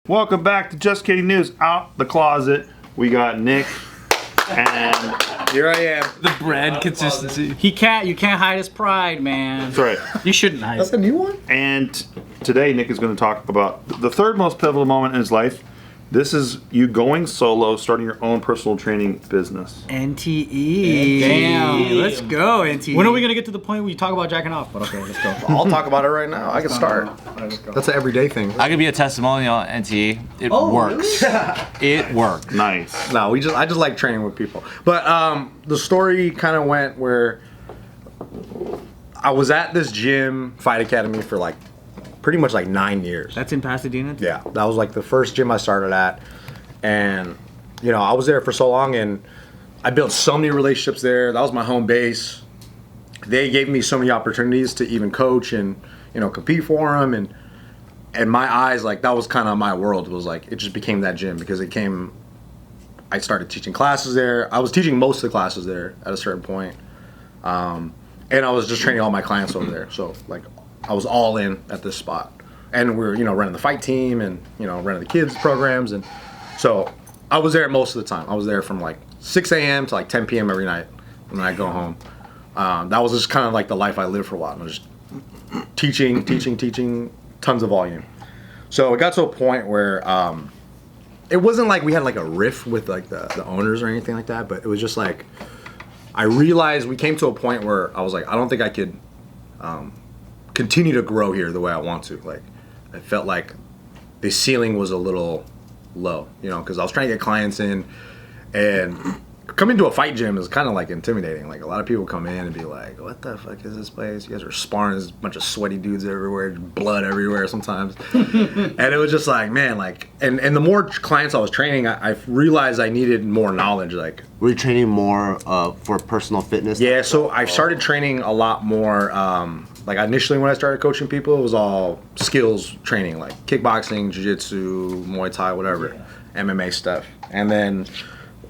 Welcome back to Just Kidding News. Out the closet, we got Nick, and here I am. The bread consistency. You can't hide his pride, man. That's right. You shouldn't hide. That's a new one? And today Nick is going to talk about the third most pivotal moment in his life. This is you going solo, starting your own personal training business. NTE. Damn. Let's go, NTE. When are we going to get to the point where you talk about jacking off? But okay, let's go. I'll talk about it right now. I can start. That's an everyday thing. I could be a testimonial, NTE. It works. It works. Nice. No, I just like training with people. But the story kind of went where I was at this gym, Fight Academy, for like pretty much like 9 years. That's in Pasadena? Yeah, that was like the first gym I started at. And, you know, I was there for so long and I built so many relationships there. That was my home base. They gave me so many opportunities to even coach and, you know, compete for them. And in my eyes, like, that was kind of my world. It was like, it just became that gym because I started teaching classes there. I was teaching most of the classes there at a certain point. And I was just training all my clients over there. So, like, I was all in at this spot. And we were, you know, running the fight team and, you know, running the kids programs. And so I was there most of the time. I was there from like 6 a.m. to like 10 p.m. every night when I go home. That was just kind of like the life I lived for a while. I was just teaching, tons of volume. So it got to a point where it wasn't like we had like a riff with like the owners or anything like that, but it was just like I realized we came to a point where I was like, I don't think I could continue to grow here the way I want to. Like, I felt like the ceiling was a little low, you know, because I was trying to get clients in, and coming to a fight gym is kind of like intimidating. Like, a lot of people come in and be like, what the fuck is this place? You guys are sparring, there's a bunch of sweaty dudes everywhere, blood everywhere sometimes. And it was just like, man, like, and the more clients I was training, I realized I needed more knowledge. Like, were you training more for personal fitness? Yeah, so I started training a lot more. Like, initially when I started coaching people, it was all skills training, like kickboxing, jiu-jitsu, Muay Thai, whatever, MMA stuff. And then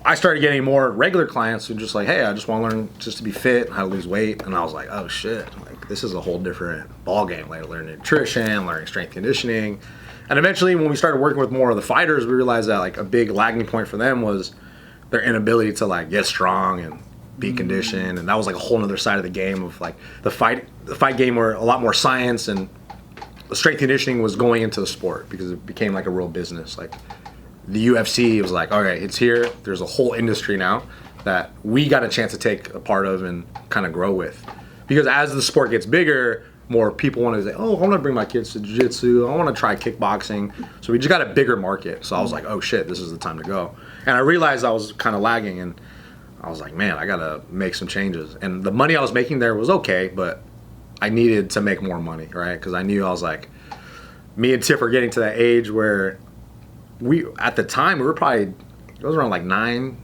I started getting more regular clients who just like, hey, I just want to learn just to be fit, how to lose weight. And I was like, oh shit, like, this is a whole different ballgame. Like, learning nutrition, learning strength conditioning. And eventually when we started working with more of the fighters, we realized that like a big lagging point for them was their inability to like get strong and be conditioned. And that was like a whole nother side of the game of like the fight game where a lot more science and the strength conditioning was going into the sport because it became like a real business. Like, the UFC was like, okay, it's here. There's a whole industry now that we got a chance to take a part of and kind of grow with. Because as the sport gets bigger, more people want to say, oh, I want to bring my kids to jiu-jitsu. I want to try kickboxing. So we just got a bigger market. So I was like, oh shit, this is the time to go. And I realized I was kind of lagging, and I was like, man, I got to make some changes. And the money I was making there was okay, but I needed to make more money, right? Because I knew I was like, me and Tiff are getting to that age where at the time, we were probably, it was around like 9,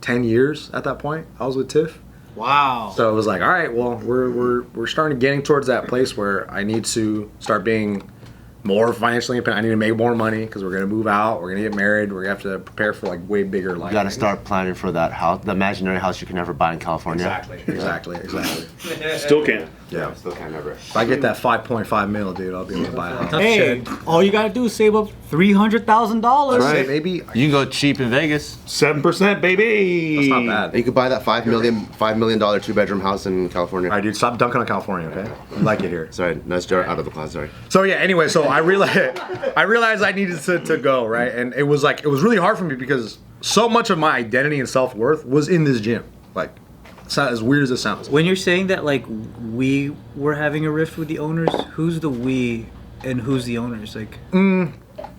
10 years at that point. I was with Tiff. Wow. So it was like, all right, well, we're starting getting towards that place where I need to start being more financially independent. I need to make more money because we're going to move out. We're going to get married. We're going to have to prepare for like way bigger life. You got to start planning for that house, the imaginary house you can never buy in California. Exactly. Still can. Yeah. Still can't never. If I get that 5.5 mil, dude, I'll be able to buy a house. Hey, all you gotta do is save up $300,000. Right, baby. You can go cheap in Vegas. 7%, baby. That's not bad. You could buy that $5 million 2-bedroom house in California. All right, dude, stop dunking on California, okay? I like it here. Sorry, nice jar out of the closet. Sorry. So yeah, anyway, so I realized I needed to go, right? And it was really hard for me because so much of my identity and self-worth was in this gym. Like, it's not as weird as it sounds. When you're saying that, like, we were having a rift with the owners, who's the we and who's the owners? Like, I'm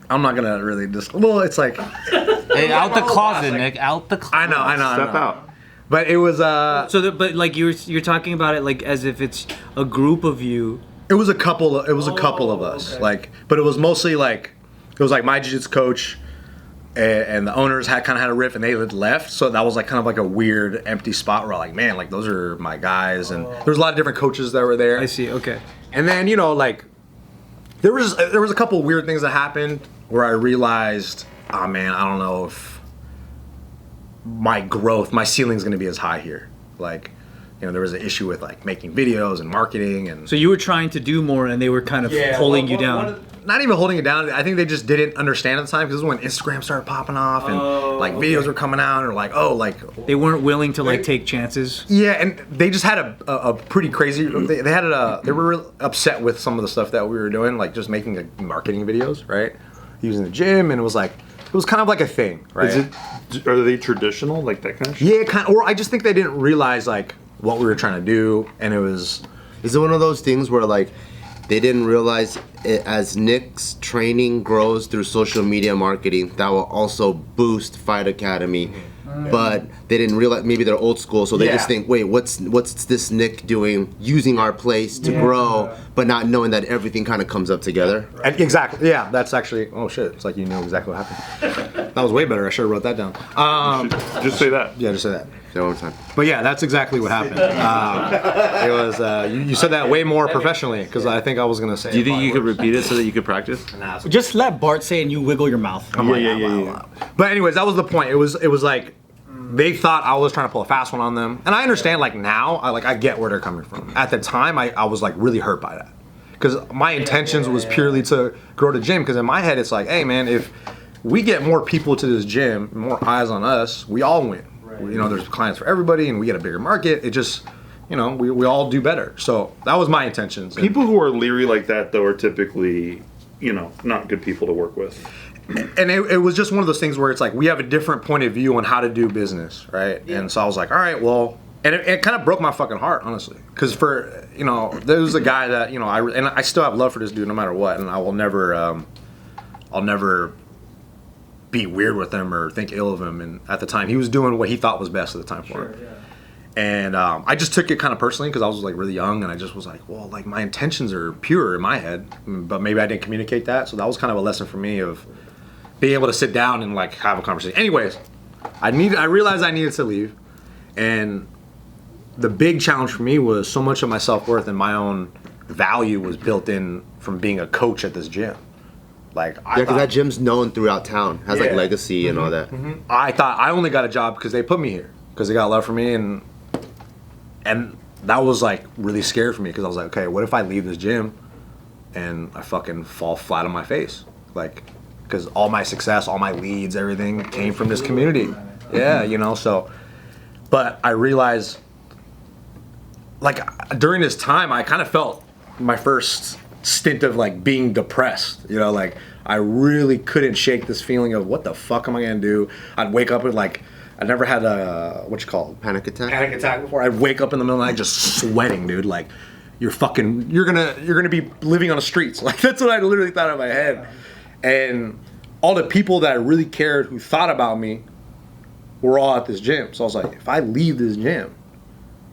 not gonna really well, it's like, Hey, out the closet, Nick. Out the closet. I know. Step out. But it was but like you're talking about it like as if it's a group of you. It was a couple of us. Okay. Like, but it was mostly like, it was like my jiu-jitsu coach and the owners had a riff and they had left. So that was like kind of like a weird empty spot where I'm like, man, like those are my guys. And there was a lot of different coaches that were there. I see. Okay. And then, you know, like there was a couple weird things that happened where I realized, oh man, I don't know if my ceiling's gonna be as high here. Like, there was an issue with like making videos and marketing and. So you were trying to do more, and they were kind of holding you down. Not even holding it down. I think they just didn't understand at the time because this is when Instagram started popping off and like videos were coming out or like They weren't willing to like take chances. yeah, and they just had a pretty crazy. They were real upset with some of the stuff that we were doing, like just making like, marketing videos, right? Using the gym, and it was kind of like a thing, right? Are they traditional, like that kind of shit? Yeah, kind of, or I just think they didn't realize like what we were trying to do, and it was. Is it one of those things where like they didn't realize it, as Nick's training grows through social media marketing, that will also boost Fight Academy, but they didn't realize maybe they're old school, so they just think, wait, what's this Nick doing, using our place to grow, but not knowing that everything kind of comes up together. Exactly. Yeah, that's actually. Oh shit! It's like you knew exactly what happened. That was way better. I should have wrote that down. Just say that. Yeah, just say that. Say it one more time. But yeah, that's exactly what happened. It was you said that way more professionally because I think I was gonna say. Do you think you could repeat it so that you could practice? Just let Bart say, and you wiggle your mouth. Yeah. But anyways, that was the point. It was like they thought I was trying to pull a fast one on them, and I understand. Like now, I get where they're coming from. At the time, I was like really hurt by that because my intentions was purely to grow the gym. Because in my head, it's like, hey man, if we get more people to this gym, more eyes on us, we all win. There's clients for everybody, and we get a bigger market. It just, we all do better. So that was my intentions. People who are leery like that, though, are typically, not good people to work with. And it was just one of those things where it's like we have a different point of view on how to do business, right? Yeah. And so I was like, all right, well, and it kind of broke my fucking heart, honestly, because there was a guy that I still have love for this dude no matter what, and I will never, I'll never be weird with him or think ill of him. And at the time, he was doing what he thought was best at the time for him. Yeah. And I just took it kind of personally because I was like really young, and I just was like, well, like my intentions are pure in my head, but maybe I didn't communicate that. So that was kind of a lesson for me of being able to sit down and like have a conversation. Anyways, I realized I needed to leave, and the big challenge for me was so much of my self-worth and my own value was built in from being a coach at this gym. Because that gym's known throughout town, has like legacy and all that. I thought I only got a job because they put me here, because they got love for me, and that was like really scary for me because I was like, okay, what if I leave this gym and I fucking fall flat on my face, because all my success, all my leads, everything came from this community. Yeah, so, but I realized, during this time, I kind of felt my first stint of being depressed, I really couldn't shake this feeling of what the fuck am I gonna do. I'd wake up and I never had a panic attack before. I'd wake up in the middle of the night just sweating, dude, you're gonna be living on the streets. That's what I literally thought in my head. And all the people that I really cared who thought about me were all at this gym. So I was like, if I leave this gym,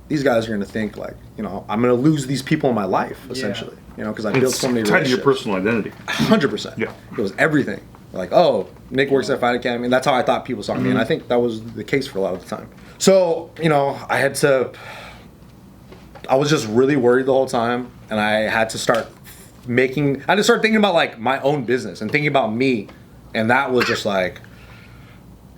these guys are gonna think I'm gonna lose these people in my life, essentially. Because I built so many relationships. Tied to your personal identity. 100%. Yeah. It was everything. Oh, Nick works at Fight Academy. And that's how I thought people saw me. And I think that was the case for a lot of the time. So, I was just really worried the whole time. And I had to start thinking about my own business and thinking about me. And that was just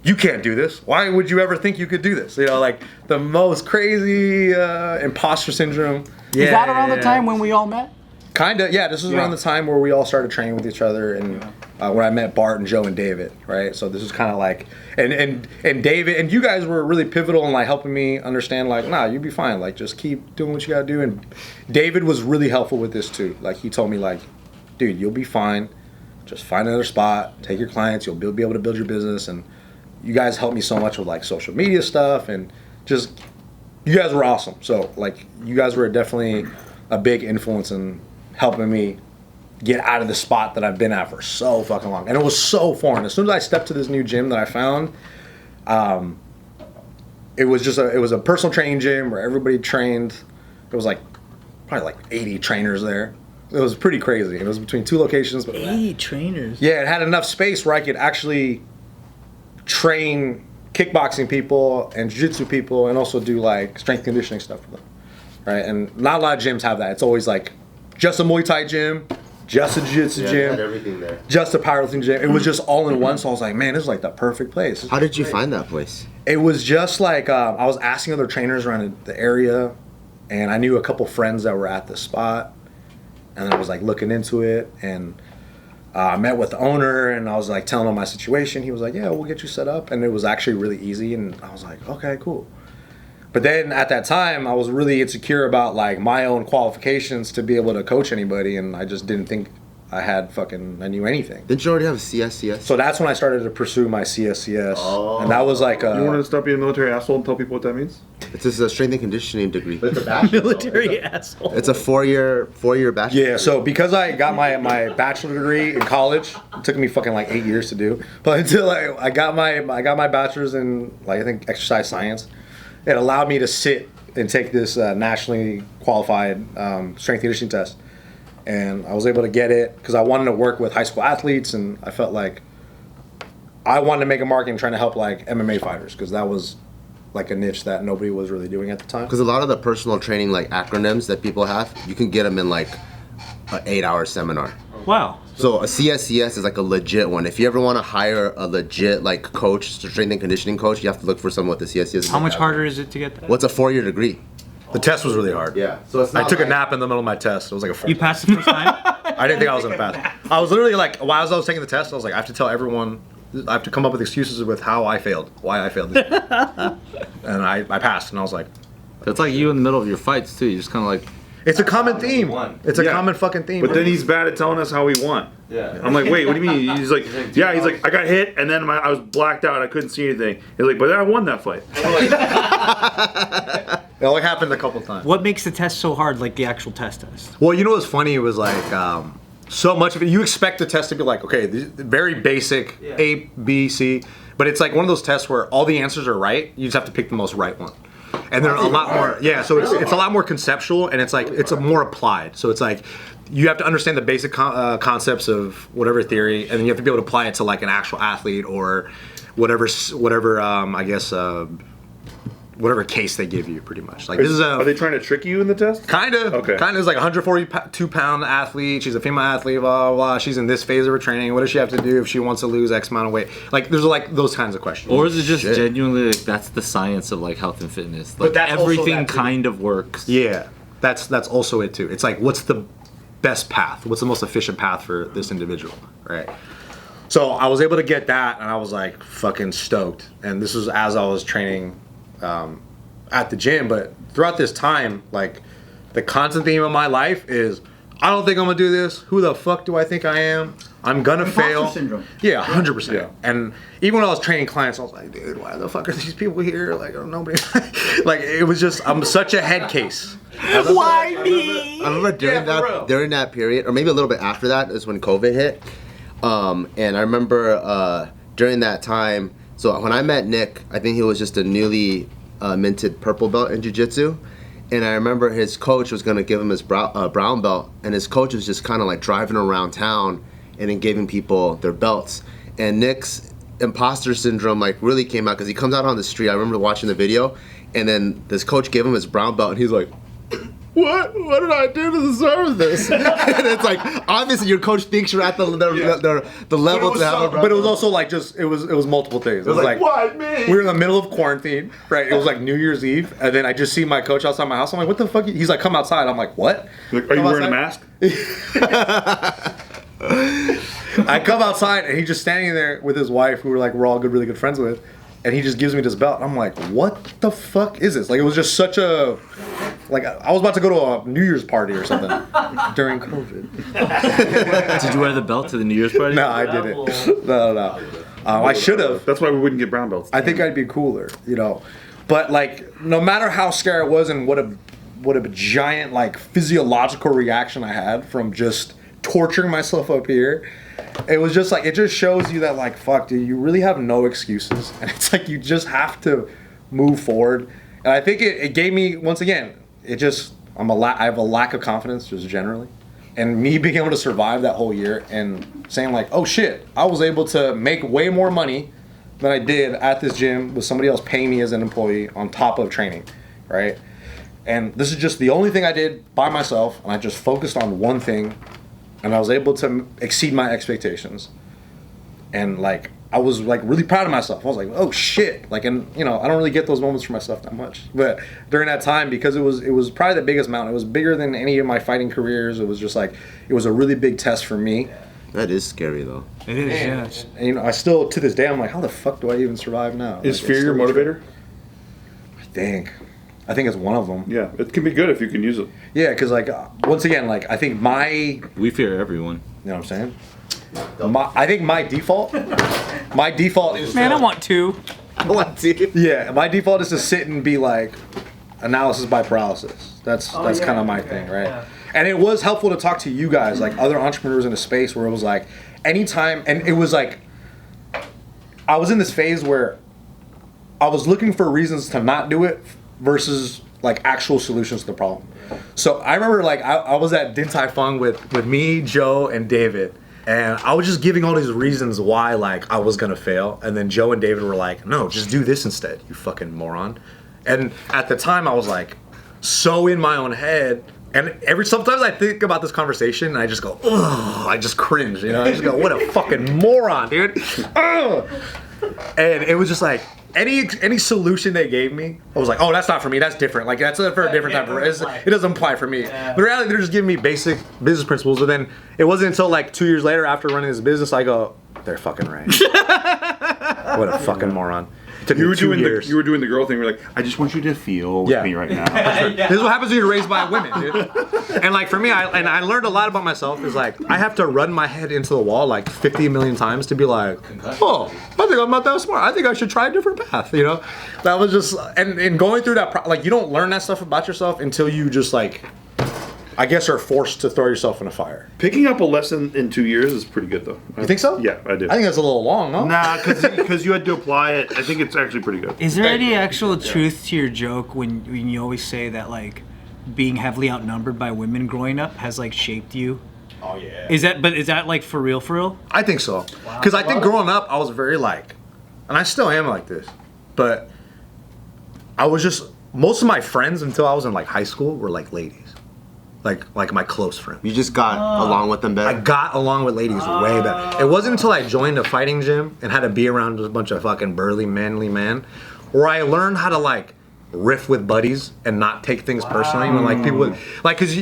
you can't do this. Why would you ever think you could do this? The most crazy imposter syndrome. Yeah. Is that around the time when we all met? Kinda, yeah. This was around the time where we all started training with each other, and where I met Bart and Joe and David, right? So this was kind of and David and you guys were really pivotal in helping me understand, nah, you'll be fine. Just keep doing what you gotta do. And David was really helpful with this too. He told me, dude, you'll be fine. Just find another spot, take your clients. You'll be able to build your business. And you guys helped me so much with social media stuff, and just you guys were awesome. So you guys were definitely a big influence in helping me get out of the spot that I've been at for so fucking long. And it was so foreign. As soon as I stepped to this new gym that I found, it was a personal training gym where everybody trained. It was probably 80 trainers there. It was pretty crazy. It was between two locations. But 80 trainers? Yeah, it had enough space where I could actually train kickboxing people and jiu-jitsu people and also do strength conditioning stuff for them. Right? And not a lot of gyms have that. It's always just a Muay Thai gym, just a jiu-jitsu Yeah, gym, had everything there. just a powerlifting gym. It was just all in one. So I was like, man, this is like the perfect place. How did you find that place? It was just like I was asking other trainers around the area, and I knew a couple friends that were at the spot, and then I was like looking into it, and I met with the owner, and I was like telling him my situation. He was like, yeah, we'll get you set up, and it was actually really easy, and I was like, okay, cool. But then at that time, I was really insecure about like my own qualifications to be able to coach anybody, and I just didn't think I knew anything. Didn't you already have a CSCS? So that's when I started to pursue my CSCS, and that was like You want to stop being a military asshole and tell people what that means? It's just a strength and conditioning degree. But it's a bachelor. Military asshole. It's a four-year bachelor. Yeah, so because I got my bachelor degree in college, it took me fucking like 8 years to do. But until I got my bachelor's in like I think exercise science, it allowed me to sit and take this nationally qualified strength and conditioning test. And I was able to get it because I wanted to work with high school athletes, and I felt like I wanted to make a mark in trying to help like MMA fighters because that was like a niche that nobody was really doing at the time. Because a lot of the personal training like acronyms that people have, you can get them in like an 8-hour seminar. Wow. So a CSCS is like a legit one. If you ever want to hire a legit like coach, strength and conditioning coach, you have to look for someone with a CSCS. How much harder is it to get that? What's a 4-year degree? The test was really hard. Yeah. So it's I not took a like- nap in the middle of my test. It was like a 4. You passed the first time? I didn't think I was gonna pass. I was literally like, while I was taking the test, I was like, I have to tell everyone, I have to come up with excuses with how I failed, why I failed. And I passed, and I was like, That's like you in the middle of your fights too. You just kind of like. it's a common theme. It's a Yeah. common fucking theme. But then he's bad at telling us how he won. Yeah. I'm like, wait, what do you mean? He's like, yeah, he's like, I got hit and then I was blacked out. I couldn't see anything. He's like, but I won that fight. It only happened a couple times. What makes the test so hard, like the actual test? Well, you know what's funny? It was like so much of it. You expect the test to be like, okay, very basic, A, B, C, but it's like one of those tests where all the answers are right. You just have to pick the most right one. And they're a lot more, yeah. So it's a lot more conceptual, and it's like it's a more applied. So it's like you have to understand the basic concepts of whatever theory, and then you have to be able to apply it to like an actual athlete or whatever I guess. Whatever case they give you, pretty much. Like this is Are they trying to trick you in the test? Kind of. Okay. Kind of is like a 142-pound athlete. She's a female athlete, blah, blah, blah. She's in this phase of her training. What does she have to do if she wants to lose X amount of weight? Like, there's like those kinds of questions. Or is it just Shit. genuinely like that's the science of like health and fitness? Like But that's also everything that too. kind of works. Yeah. That's also it, too. It's like, what's the best path? What's the most efficient path for this individual, right? So I was able to get that, and I was like fucking stoked. And this was as I was training at the gym, but throughout this time, like the constant theme of my life is I don't think I'm gonna do this. Who the fuck do I think I am? I'm gonna fail. syndrome. Yeah, 100%. Yeah. And even when I was training clients, I was like, dude, why the fuck are these people here? Like, nobody. Like, it was just, I'm such a head case. Why me? I remember during that period, or maybe a little bit after that, is when COVID hit. And I remember during that time. So when I met Nick, I think he was just a newly minted purple belt in jiu-jitsu. And I remember his coach was going to give him his brown belt, and his coach was just kind of like driving around town and then giving people their belts. And Nick's imposter syndrome like really came out because he comes out on the street. I remember watching the video, and then this coach gave him his brown belt, and he's like, what did I do to deserve this? And it's like, obviously your coach thinks you're at the level to have a brown But it was belt. also like just it was multiple things. It was like why me? we were in the middle of quarantine, right? It was like New Year's Eve, and then I just see my coach outside my house. I'm like, what the fuck? He's like, come outside. I'm like, what? Like, are you Come wearing a outside? mask? I come outside, and he's just standing there with his wife, who we're all really good friends with, and he just gives me this belt. I'm like, what the fuck is this? Like, it was just such a, like, I was about to go to a New Year's party or something during COVID. Did you wear the belt to the New Year's party? No, I didn't. No. I should have. That's why we wouldn't get brown belts. I think I'd be cooler, you know. But like, no matter how scared I was and what a giant like physiological reaction I had from just torturing myself up here, it was just like, it just shows you that like, fuck, dude, you really have no excuses, and it's like you just have to move forward. And I think it gave me, once again, it just I have a lack of confidence just generally. And me being able to survive that whole year and saying like, oh shit, I was able to make way more money than I did at this gym with somebody else paying me as an employee on top of training, right? And this is just the only thing I did by myself, and I just focused on one thing, and I was able to exceed my expectations. And like I was like really proud of myself. I was like, oh shit! Like, and you know, I don't really get those moments for myself that much. But during that time, because it was probably the biggest mountain. It was bigger than any of my fighting careers. It was just like it was a really big test for me. That is scary though. It is, yeah. And, you know, I still to this day I'm like, how the fuck do I even survive now? Is Like, fear it's your still- motivator? I think it's one of them. Yeah, it can be good if you can use it. Yeah, because like once again, like I think We fear everyone. you know what I'm saying. I think my default is Man, I want two. What, dude? yeah, my default is to sit and be like analysis by paralysis. That's kind of my thing, right? yeah. And it was helpful to talk to you guys, like other entrepreneurs in a space where it was like anytime, and it was like I was in this phase where I was looking for reasons to not do it versus like actual solutions to the problem. So I remember like I was at Din Tai Fung with me, Joe, and David. And I was just giving all these reasons why like I was gonna fail. And then Joe and David were like, no, just do this instead, you fucking moron. And at the time I was like so in my own head. And sometimes I think about this conversation and I just go, ugh, I just cringe, you know? I just go, what a fucking moron, dude. Ugh. And it was just like, any solution they gave me, I was like, oh, that's not for me, that's different. Like, that's for a different type of, it doesn't apply for me. But in reality, they're just giving me basic business principles. But then it wasn't until like 2 years later after running this business, I go, they're fucking right. What a fucking moron. It took me 2 years. You were doing the girl thing. You're like, I just want you to feel with Yeah. me right now. This is what happens when you're raised by women, dude. And like for me, I learned a lot about myself. Is like I have to run my head into the wall like 50 million times to be like, oh, I think I'm not that smart. I think I should try a different path. You know, that was just and going through that. Like you don't learn that stuff about yourself until you just like, I guess, are forced to throw yourself in a fire. Picking up a lesson in 2 years is pretty good, though. You think so? Yeah, I do. I think that's a little long, no? Nah, because you had to apply it. I think it's actually pretty good. Is there any actual truth to your joke when you always say that like being heavily outnumbered by women growing up has like shaped you? Oh yeah. Is that like for real? For real? I think so. Because I think growing up, I was very like, and I still am like this, but I was just, most of my friends until I was in like high school were like ladies. Like my close friends. You just got along with them better. I got along with ladies way better. It wasn't until I joined a fighting gym and had to be around a bunch of fucking burly, manly men where I learned how to like riff with buddies and not take things personally. When like people, like, cause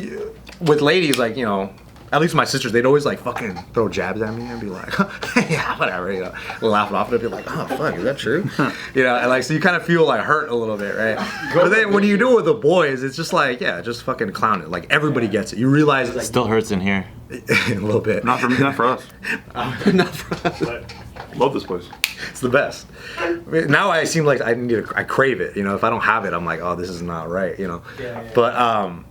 with ladies, like, you know, at least my sisters, they'd always like fucking throw jabs at me and be like, yeah, whatever, you know, laugh it off and I'd be like, oh fuck, is that true? You know, and like, so you kind of feel like hurt a little bit, right? But then when you do it with the boys, it's just like, yeah, just fucking clown it. Like everybody gets it. You realize it's Still hurts in here. a little bit. Not for me, not for us. Not for us. Love this place. It's the best. I mean, now I seem like I crave it. You know, if I don't have it, I'm like, oh, this is not right. You know, but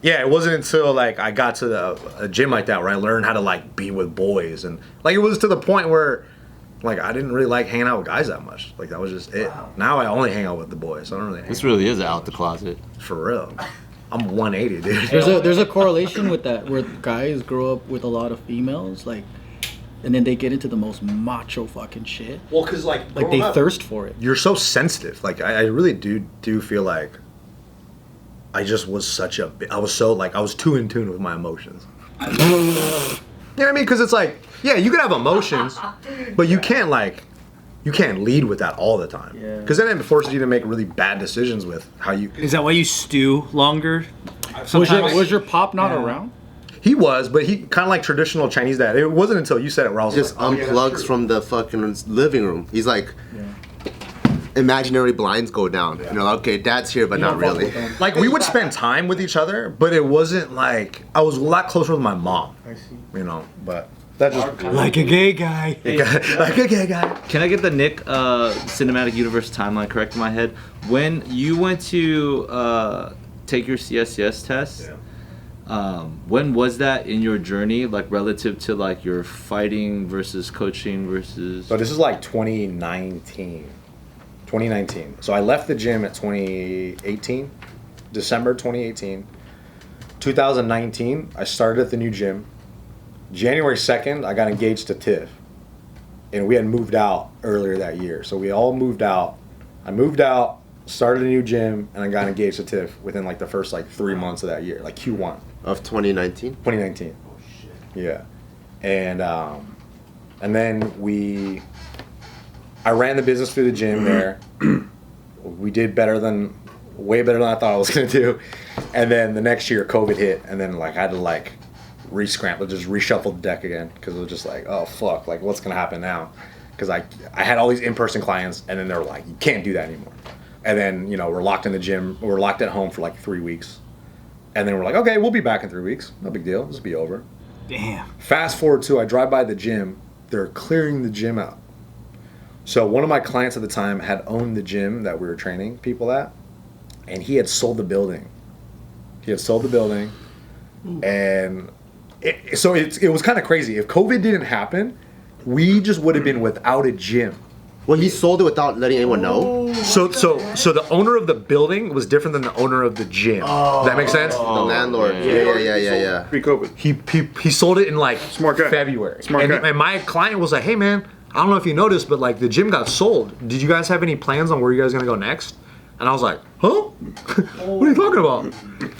yeah, it wasn't until like I got to a gym like that where I learned how to like be with boys, and like it was to the point where like I didn't really like hanging out with guys that much. Like that was just it. Now I only hang out with the boys. I don't really hang This really is out the closet. for real. I'm 180, dude. There's a correlation with that where guys grow up with a lot of females, like, and then they get into the most macho fucking shit. Well, cause like Like they thirst for it. You're so sensitive. Like I really do feel like I just was I was so like I was too in tune with my emotions. You know what I mean? Because it's like, yeah, you can have emotions, but you can't lead with that all the time. Yeah. Because then it forces you to make really bad decisions with how you. Is that why you stew longer? Was your pop not around? He was, but he kind of like traditional Chinese dad. It wasn't until you said it where I was Just like, unplugs from the fucking living room. He's like, imaginary blinds go down. You know, okay, dad's here, but not really. like we would spend time with each other, but it wasn't like I was a lot closer with my mom. I see. You know, but that just Like a gay guy. like a gay guy. Can I get the Nick Cinematic Universe timeline correct in my head? When you went to take your CSCS test, when was that in your journey, like relative to like your fighting versus coaching versus? So this is like 2019. So I left the gym at 2018, December 2018. 2019, I started at the new gym. January 2nd, I got engaged to Tiff. And we had moved out earlier that year. So we all moved out. I moved out, started a new gym, and I got engaged to Tiff within like the first like 3 months of that year, like Q1 Of 2019? 2019. Yeah, and then I ran the business through the gym there. We did way better than I thought I was gonna do. And then the next year, COVID hit, and then like I had to like re-scramble, just reshuffle the deck again because it was just like, oh fuck, like what's gonna happen now? Because I had all these in-person clients, and then they were like, you can't do that anymore. And then we're locked in the gym, we're locked at home for like 3 weeks, and then we're like, okay, we'll be back in 3 weeks, no big deal, this will be over. Damn. Fast forward to I drive by the gym, they're clearing the gym out. So one of my clients at the time had owned the gym that we were training people at, and he had sold the building. And it was kind of crazy. If COVID didn't happen, we just would have been without a gym. Well, he sold it without letting anyone know. So the owner of the building was different than the owner of the gym. Does that make sense? The landlord. Yeah. Pre-COVID. He sold it in like Smart guy. February. Smart guy. And my client was like, hey man, I don't know if you noticed, but like the gym got sold. Did you guys have any plans on where you guys are gonna go next? And I was like, huh? What are you talking about?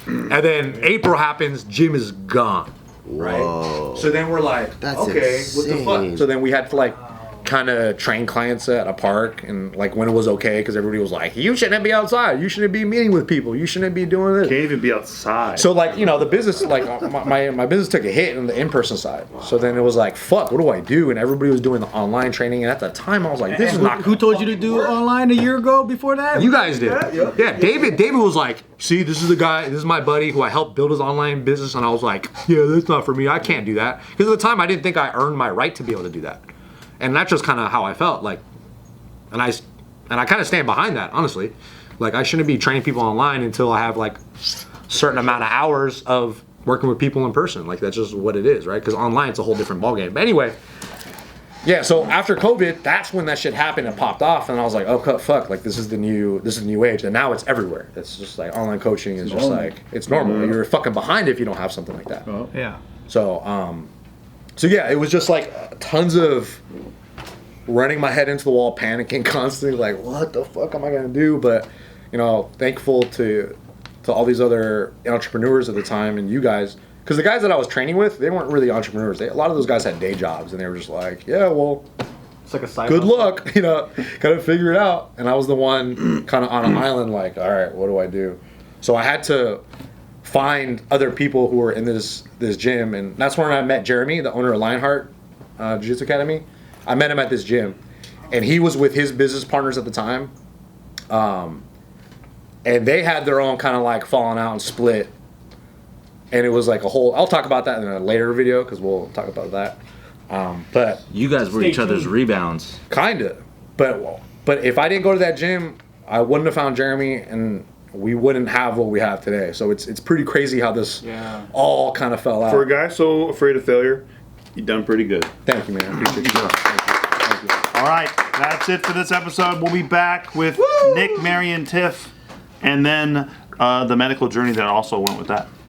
And then April happens, gym is gone. Right? Whoa. So then we're like, That's okay, insane. what the fuck? So then we had to like kind of train clients at a park, and like when it was okay, because everybody was like, you shouldn't be outside, you shouldn't be meeting with people, you shouldn't be doing this. Can't even be outside. So like the business, like my business took a hit on the in-person side. So then it was like, fuck, what do I do? And everybody was doing the online training, and at the time I was like, this is not. Who told you to do online a year ago before that? You guys did. Yeah, David was like, see, this is the guy, this is my buddy who I helped build his online business, and I was like, yeah, that's not for me, I can't do that. Because at the time I didn't think I earned my right to be able to do that. And that's just kind of how I felt, like, and I kind of stand behind that, honestly. Like, I shouldn't be training people online until I have like a certain amount of hours of working with people in person. Like, that's just what it is, right? Because online it's a whole different ballgame. But anyway, yeah. So after COVID, that's when that shit happened and popped off, and I was like, oh fuck, like this is the new age, and now it's everywhere. It's just like online coaching is just like it's normal. Mm-hmm. You're fucking behind if you don't have something like that. Yeah. So yeah, it was just like tons of running my head into the wall, panicking constantly, like what the fuck am I gonna do? But thankful to all these other entrepreneurs at the time and you guys, because the guys that I was training with, they weren't really entrepreneurs. A lot of those guys had day jobs, and they were just like, yeah, well, It's like a side. good luck, gotta figure it out. And I was the one kind of on an island, like, all right, what do I do? So I had to find other people who were in this gym, and that's when I met Jeremy, the owner of Lionheart Jiu-Jitsu Academy. I met him at this gym, and he was with his business partners at the time, and they had their own kind of like falling out and split, and it was like a whole. I'll talk about that in a later video because we'll talk about that. But You guys were each other's rebounds. kinda, but if I didn't go to that gym, I wouldn't have found Jeremy, and we wouldn't have what we have today. So it's pretty crazy how this all kind of fell out. For a guy so afraid of failure, you done pretty good. Thank you, man. I appreciate you. Thank you. All right, that's it for this episode. We'll be back with Nick, Mary, and Tiff, and then the medical journey that also went with that.